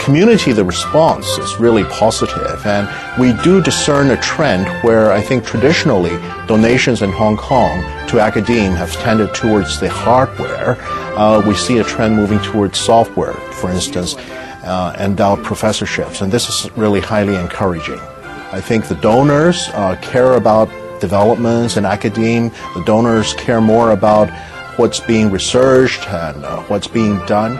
community, the response is really positive, and we do discern a trend where I think traditionally donations in Hong Kong to academia have tended towards the hardware. We see a trend moving towards software, for instance, endowed professorships, and this is really highly encouraging. I think the donors care about developments in academia. The donors care more about what's being researched and what's being done.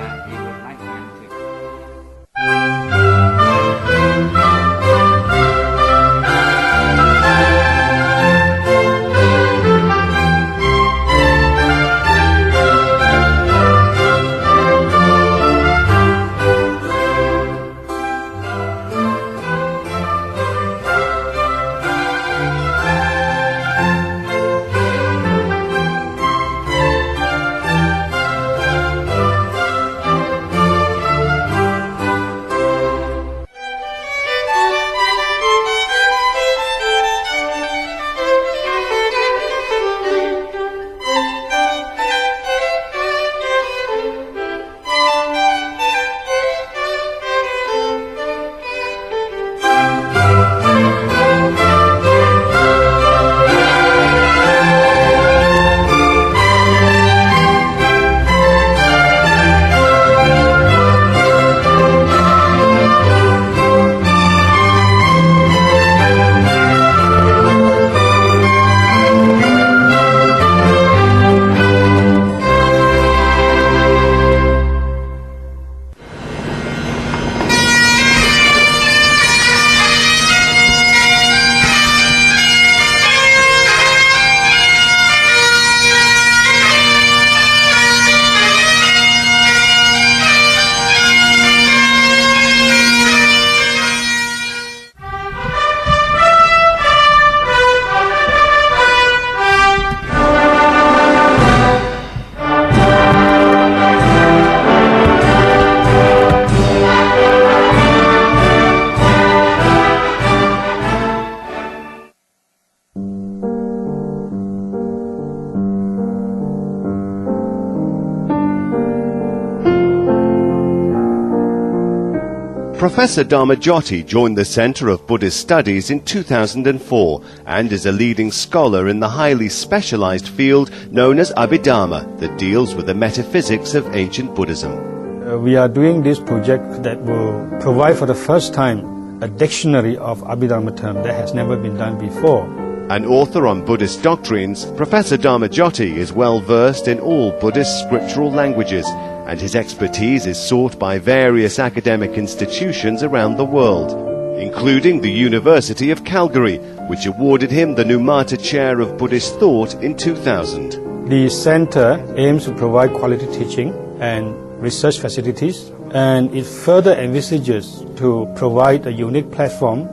Professor Dharmajyoti joined the Center of Buddhist Studies in 2004 and is a leading scholar in the highly specialized field known as Abhidharma that deals with the metaphysics of ancient Buddhism. We are doing this project that will provide for the first time a dictionary of Abhidharma terms. That has never been done before. An author on Buddhist doctrines, Professor Dharmajoti is well versed in all Buddhist scriptural languages, and his expertise is sought by various academic institutions around the world, including the University of Calgary, which awarded him the Numata Chair of Buddhist Thought in 2000. The center aims to provide quality teaching and research facilities, and it further envisages to provide a unique platform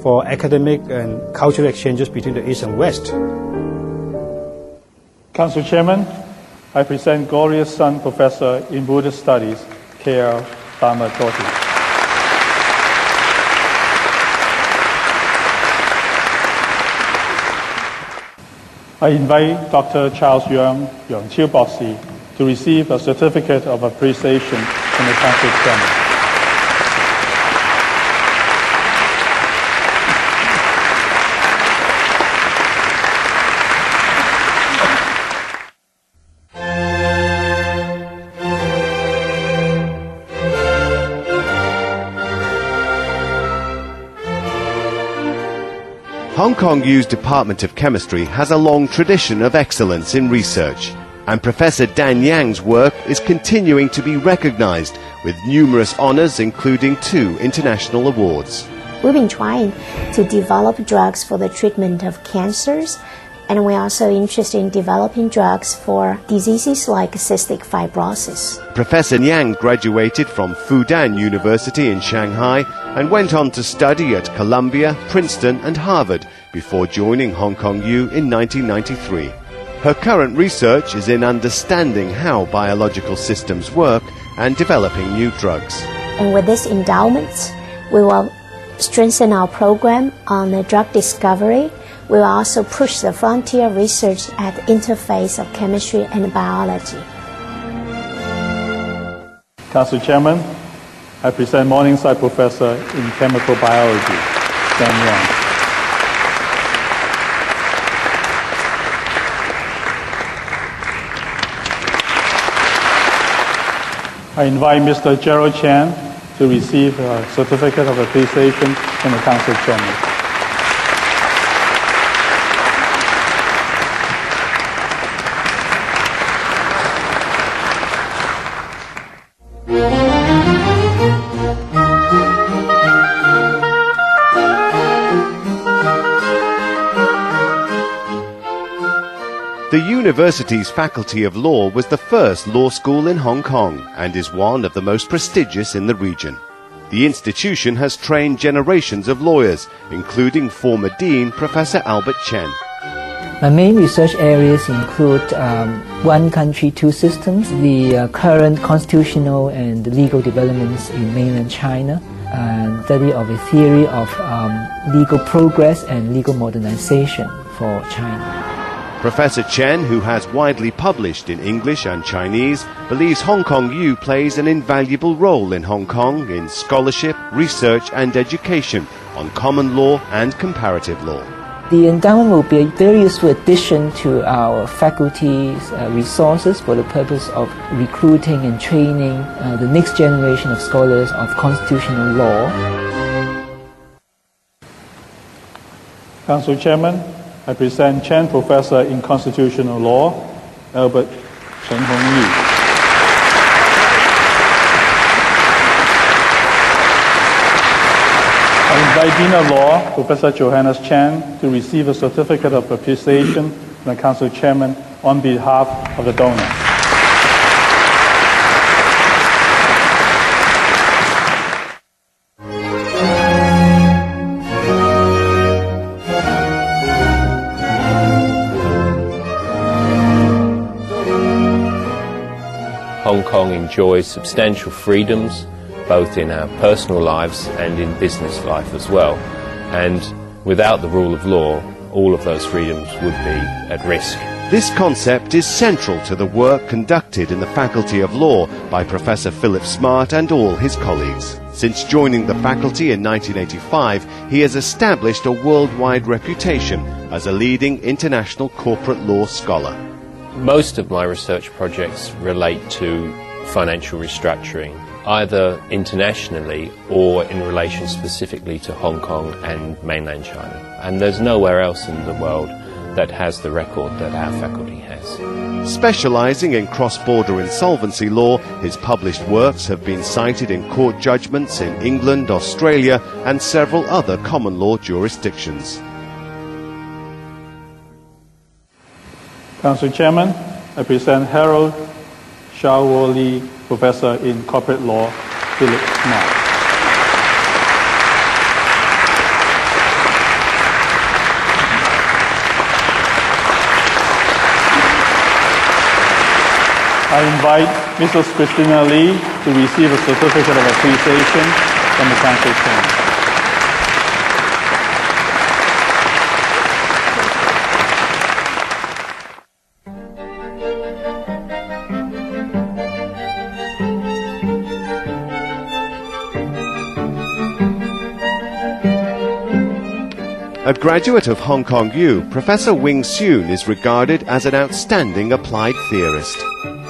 for academic and cultural exchanges between the East and West. Council Chairman, I present Gloria's son, Professor in Buddhist Studies, K.L. Dharmajoti. I invite Dr. Charles Yuan, Yuan Bossy, to receive a certificate of appreciation from the Council Chairman. Hong Kong U's Department of Chemistry has a long tradition of excellence in research, and Professor Dan Yang's work is continuing to be recognized with numerous honors, including 2 international awards. We've been trying to develop drugs for the treatment of cancers, and we're also interested in developing drugs for diseases like cystic fibrosis. Professor Yang graduated from Fudan University in Shanghai and went on to study at Columbia, Princeton and Harvard before joining Hong Kong U in 1993. Her current research is in understanding how biological systems work and developing new drugs. And with this endowment, we will strengthen our program on drug discovery. We will also push the frontier research at the interface of chemistry and biology. Council Chairman, I present Morningside Professor in Chemical Biology, Dan Yang. I invite Mr. Gerald Chan to receive a certificate of appreciation from the Council Chairman. The university's Faculty of Law was the first law school in Hong Kong and is one of the most prestigious in the region. The institution has trained generations of lawyers, including former Dean Professor Albert Chen. My main research areas include one country, two systems, the current constitutional and legal developments in mainland China, and study of a theory of legal progress and legal modernization for China. Professor Chen, who has widely published in English and Chinese, believes Hong Kong U plays an invaluable role in Hong Kong in scholarship, research and education on common law and comparative law. The endowment will be a very useful addition to our faculty's resources for the purpose of recruiting and training the next generation of scholars of constitutional law. Council Chairman, I present Chen Professor in Constitutional Law, Albert Chen Hong-Yi. I invite Dean of Law, Professor Johannes Chan, to receive a certificate of appreciation from the Council Chairman on behalf of the donor. Hong Kong enjoys substantial freedoms, both in our personal lives and in business life as well. And without the rule of law, all of those freedoms would be at risk. This concept is central to the work conducted in the Faculty of Law by Professor Philip Smart and all his colleagues. Since joining the faculty in 1985, he has established a worldwide reputation as a leading international corporate law scholar. Most of my research projects relate to financial restructuring. either internationally or in relation specifically to Hong Kong and mainland China. And there's nowhere else in the world that has the record that our faculty has. Specialising in cross-border insolvency law, his published works have been cited in court judgments in England, Australia and several other common law jurisdictions. Council Chairman, I present Harold Shao-Lee, Professor in Corporate Law, Philip Mark. I invite Mrs. Christina Lee to receive a certificate of appreciation from the Council Chairman. A graduate of Hong Kong U, Professor Wing-Hsun is regarded as an outstanding applied theorist.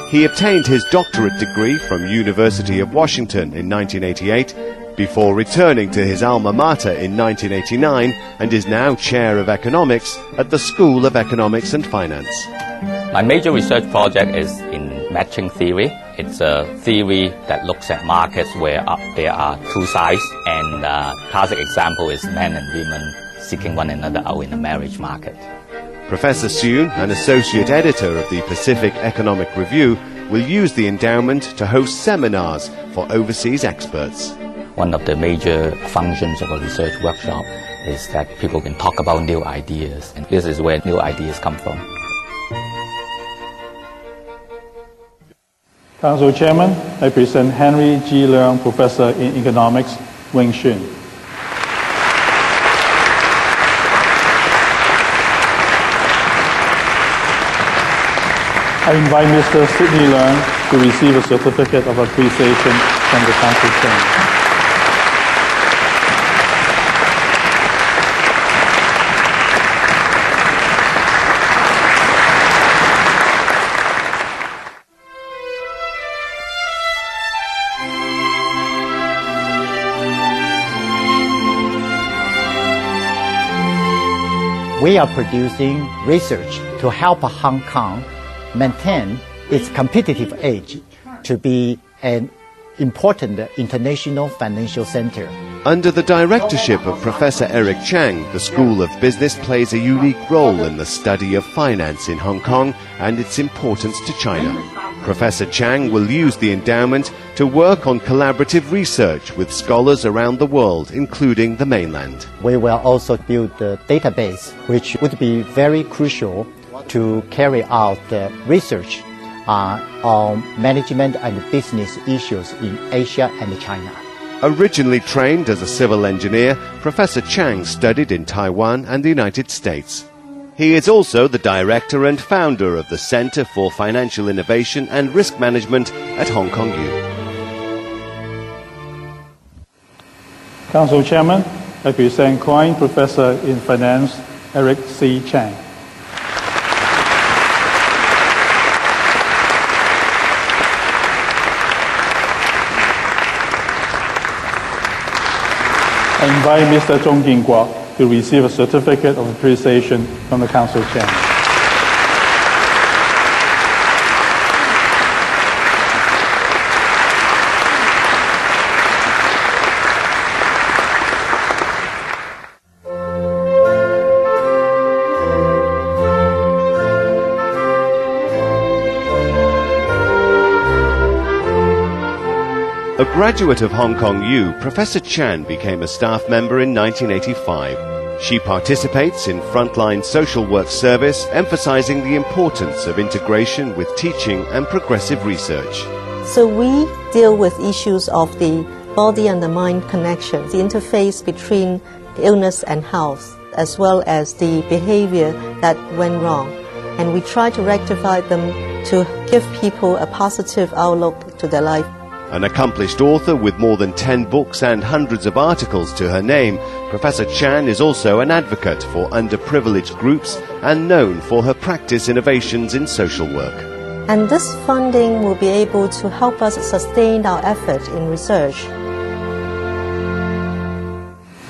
He obtained his doctorate degree from University of Washington in 1988, before returning to his alma mater in 1989, and is now Chair of Economics at the School of Economics and Finance. My major research project is in matching theory. It's a theory that looks at markets where there are two sides, and a classic example is men and women seeking one another out in the marriage market. Professor Hsun, an associate editor of the Pacific Economic Review, will use the endowment to host seminars for overseas experts. One of the major functions of a research workshop is that people can talk about new ideas, and this is where new ideas come from. Council Chairman, I present Henry G. Leong, Professor in Economics, Wing-Hsun. I invite Mr. Sidney Leong to receive a certificate of appreciation from the Council Chairman. We are producing research to help Hong Kong maintain its competitive edge to be an important international financial center. Under the directorship of Professor Eric Chang, the School of Business plays a unique role in the study of finance in Hong Kong and its importance to China. Professor Chang will use the endowment to work on collaborative research with scholars around the world, including the mainland. We will also build a database which would be very crucial to carry out research on management and business issues in Asia and China. Originally trained as a civil engineer, Professor Chang studied in Taiwan and the United States. He is also the director and founder of the Center for Financial Innovation and Risk Management at Hong Kong U. Council Chairman, I present Coin Professor in Finance, Eric C. Chang. I invite Mr. Zhong Jingguo to receive a certificate of appreciation from the Council Chairman. A graduate of Hong Kong U, Professor Chan became a staff member in 1985. She participates in frontline social work service, emphasizing the importance of integration with teaching and progressive research. So we deal with issues of the body and the mind connection, the interface between illness and health, as well as the behavior that went wrong. And we try to rectify them to give people a positive outlook to their life. An accomplished author with more than 10 books and hundreds of articles to her name, Professor Chan is also an advocate for underprivileged groups and known for her practice innovations in social work. And this funding will be able to help us sustain our effort in research.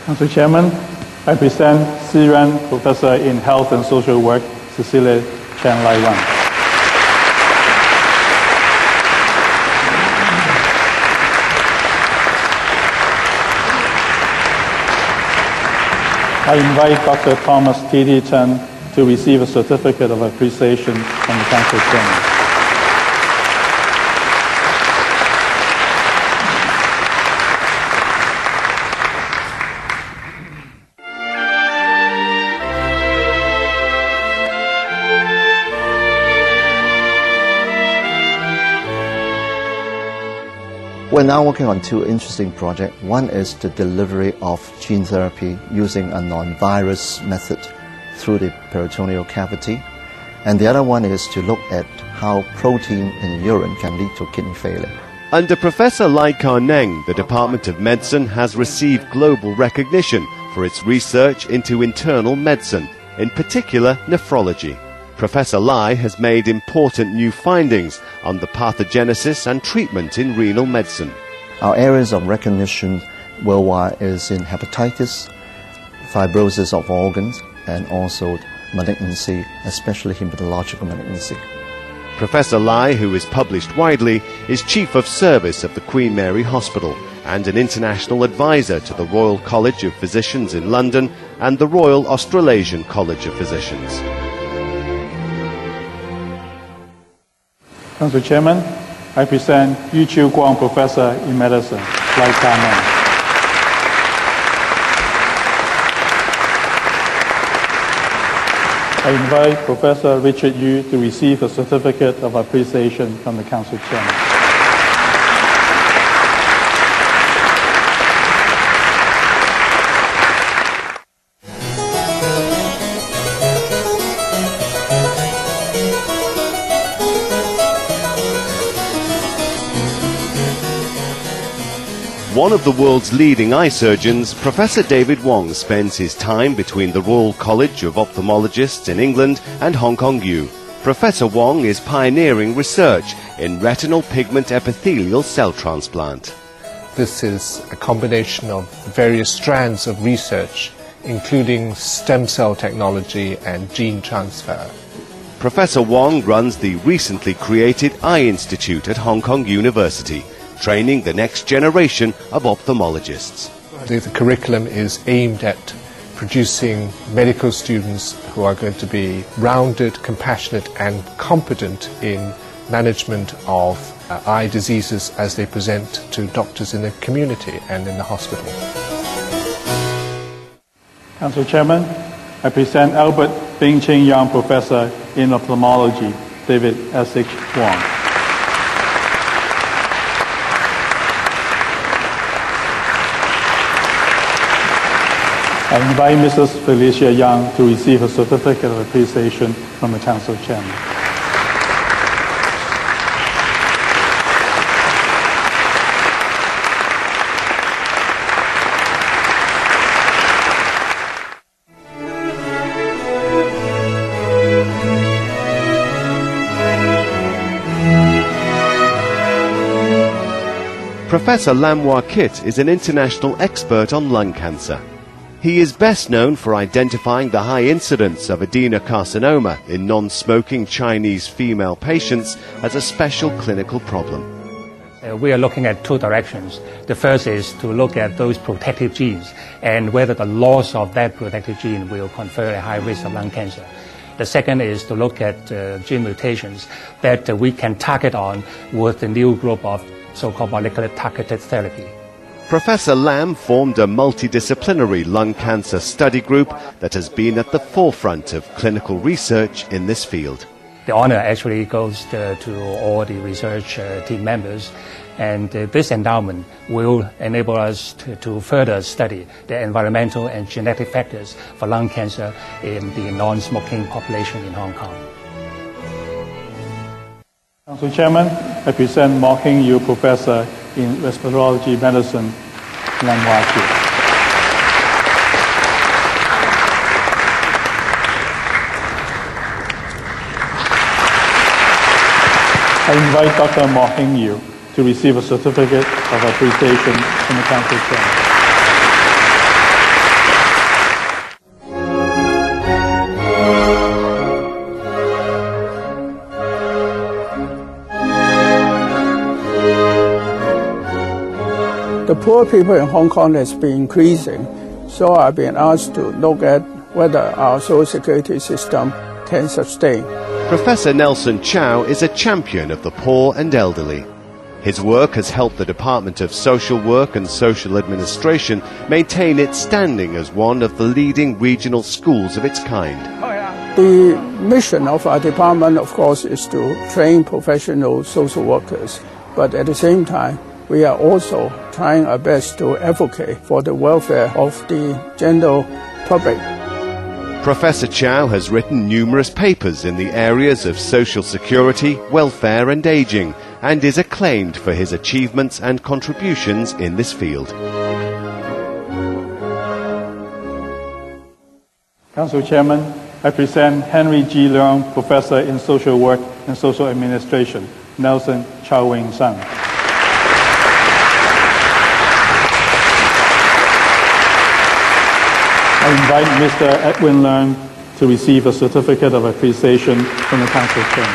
Council Chairman, I present Serena Professor in Health and Social Work, Cecilia Chen Lai Wan. I invite Dr. Thomas T.D. Chen to receive a certificate of appreciation from the Council Chairman. We're now working on two interesting projects. One is the delivery of gene therapy using a non-virus method through the peritoneal cavity. And the other one is to look at how protein in urine can lead to kidney failure. Under Professor Lai Ka-neng, the Department of Medicine has received global recognition for its research into internal medicine, in particular nephrology. Professor Lai has made important new findings on the pathogenesis and treatment in renal medicine. Our areas of recognition worldwide is in hepatitis, fibrosis of organs, and also malignancy, especially hematological malignancy. Professor Lai, who is published widely, is Chief of Service of the Queen Mary Hospital and an international advisor to the Royal College of Physicians in London and the Royal Australasian College of Physicians. Council Chairman, I present Yu Chiu Guang Professor in Medicine, Lai Ka-neng. I invite Professor Richard Yu to receive a certificate of appreciation from the Council Chairman. One of the world's leading eye surgeons, Professor David Wong spends his time between the Royal College of Ophthalmologists in England and Hong-Kong-Yu. Professor Wong is pioneering research in retinal pigment epithelial cell transplant. This is a combination of various strands of research, including stem cell technology and gene transfer. Professor Wong runs the recently created Eye Institute at Hong Kong University, training the next generation of ophthalmologists. The curriculum is aimed at producing medical students who are going to be rounded, compassionate and competent in management of eye diseases as they present to doctors in the community and in the hospital. Council Chairman, I present Albert Bing-Ching Young Professor in Ophthalmology, David S.H. Wong. I invite Mrs. Felicia Young to receive a certificate of appreciation from the Council Chairman. Professor Lam Wah-Kit is an international expert on lung cancer. He is best known for identifying the high incidence of adenocarcinoma in non-smoking Chinese female patients as a special clinical problem. We are looking at two directions. The first is to look at those protective genes and whether the loss of that protective gene will confer a high risk of lung cancer. The second is to look at gene mutations that we can target on with the new group of so-called molecular targeted therapy. Professor Lam formed a multidisciplinary lung cancer study group that has been at the forefront of clinical research in this field. The honor actually goes to all the research team members, and this endowment will enable us to further study the environmental and genetic factors for lung cancer in the non-smoking population in Hong Kong. Council Chairman, I present Hing-Yiu Professor in Respiratory Medicine, Leong. I invite Dr. Hing-Yiu to receive a certificate of appreciation from the Council Chairman. The poor people in Hong Kong has been increasing, so I've been asked to look at whether our social security system can sustain. Professor Nelson Chow is a champion of the poor and elderly. His work has helped the Department of Social Work and Social Administration maintain its standing as one of the leading regional schools of its kind. The mission of our department, of course, is to train professional social workers, but at the same time, we are also trying our best to advocate for the welfare of the general public. Professor Chow has written numerous papers in the areas of social security, welfare and ageing, and is acclaimed for his achievements and contributions in this field. Council Chairman, I present Henry G. Leong, Professor in Social Work and Social Administration, Nelson Chow Wing Son. I invite Mr. Edwin Leong to receive a certificate of appreciation from the Council Chairman.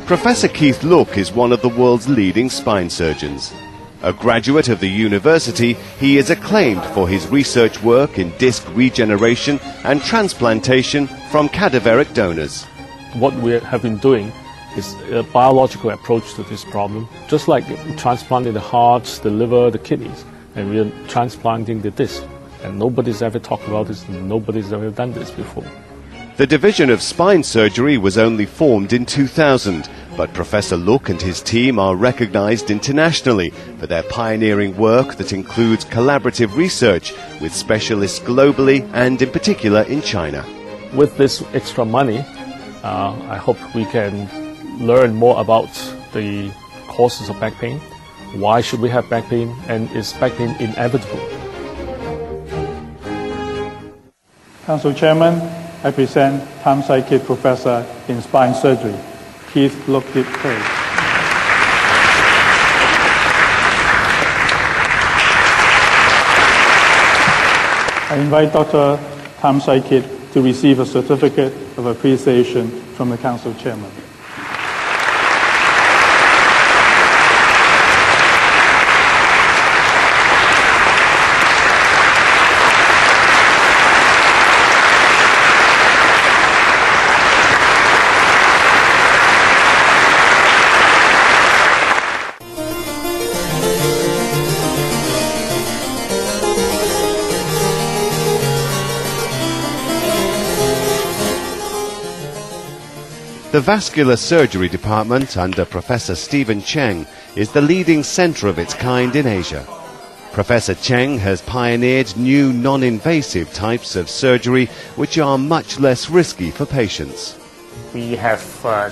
Professor Keith Look is one of the world's leading spine surgeons. A graduate of the university, he is acclaimed for his research work in disc regeneration and transplantation from cadaveric donors. What we have been doing is a biological approach to this problem, just like transplanting the heart, the liver, the kidneys, and we are transplanting the disc. And nobody's ever talked about this, and nobody's ever done this before. The division of spine surgery was only formed in 2000, but Professor Look and his team are recognized internationally for their pioneering work that includes collaborative research with specialists globally and in particular in China. With this extra money, I hope we can learn more about the causes of back pain, why should we have back pain, and is back pain inevitable? Council Chairman, I present Sai-Kit Professor in Spine Surgery, Keith Look Kerry. I invite Dr. Sai-Kit to receive a certificate of appreciation from the Council Chairman. The Vascular Surgery Department under Professor Stephen Cheng is the leading centre of its kind in Asia. Professor Cheng has pioneered new non-invasive types of surgery which are much less risky for patients. We have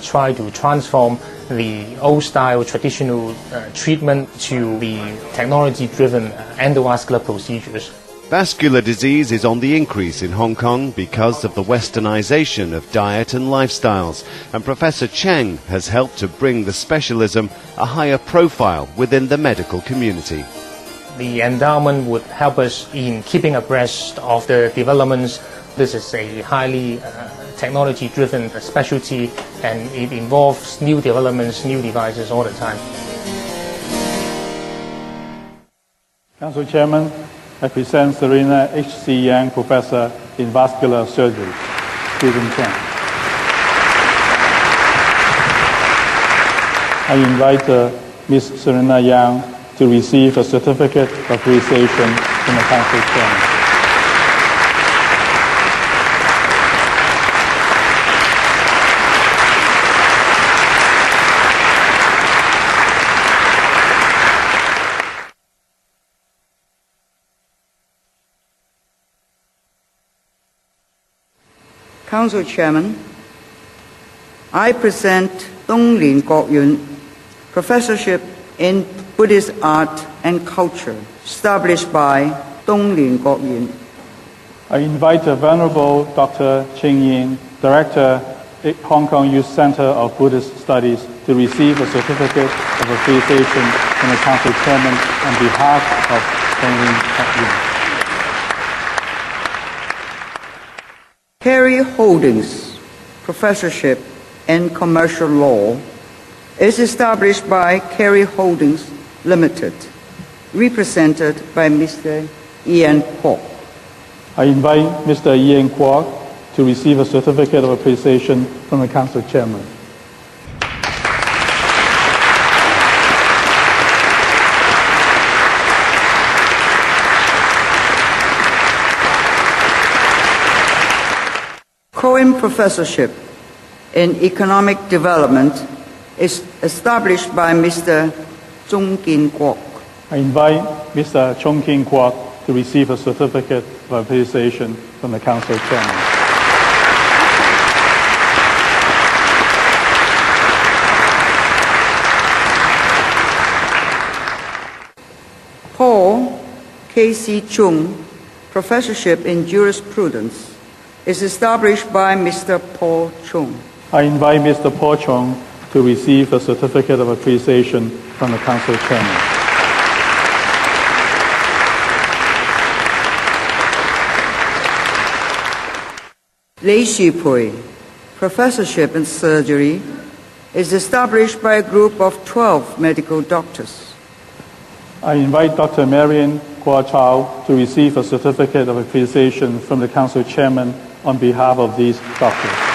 tried to transform the old-style traditional treatment to the technology-driven endovascular procedures. Vascular disease is on the increase in Hong Kong because of the westernization of diet and lifestyles, and Professor Cheng has helped to bring the specialism a higher profile within the medical community. The endowment would help us in keeping abreast of the developments. This is a highly technology-driven specialty, and it involves new developments, new devices all the time. Council Chairman, I present Serena H.C. Yang, Professor in Vascular Surgery, Stephen Cheng. I invite Ms. Serena Yang to receive a certificate of appreciation from the Council Chairman. Council Chairman, I present Tung Yuen, Professorship in Buddhist Art and Culture, established by Tung Yuen. I invite the Venerable Dr. Hing-Yiu, Director, Hong Kong Youth Center of Buddhist Studies, to receive a certificate of appreciation from the Council Chairman on behalf of Tung Yuen. Kerry Holdings, Professorship in Commercial Law, is established by Kerry Holdings Limited, represented by Mr. Yuan. I invite Mr. Yuan to receive a certificate of appreciation from the Council Chairman. Cohen Professorship in Economic Development is established by Mr. Chung Kin Kwok. I invite Mr. Chung Kin Kwok to receive a certificate of appreciation from the Council Chairman. Paul K.C. Chung, Professorship in Jurisprudence, is established by Mr. Paul Chung. I invite Mr. Paul Chung to receive a certificate of appreciation from the Council Chairman. Shu-Pui, Professorship in Surgery, is established by a group of 12 medical doctors. I invite Dr. Marian Kwa Chao to receive a certificate of appreciation from the Council Chairman on behalf of these doctors.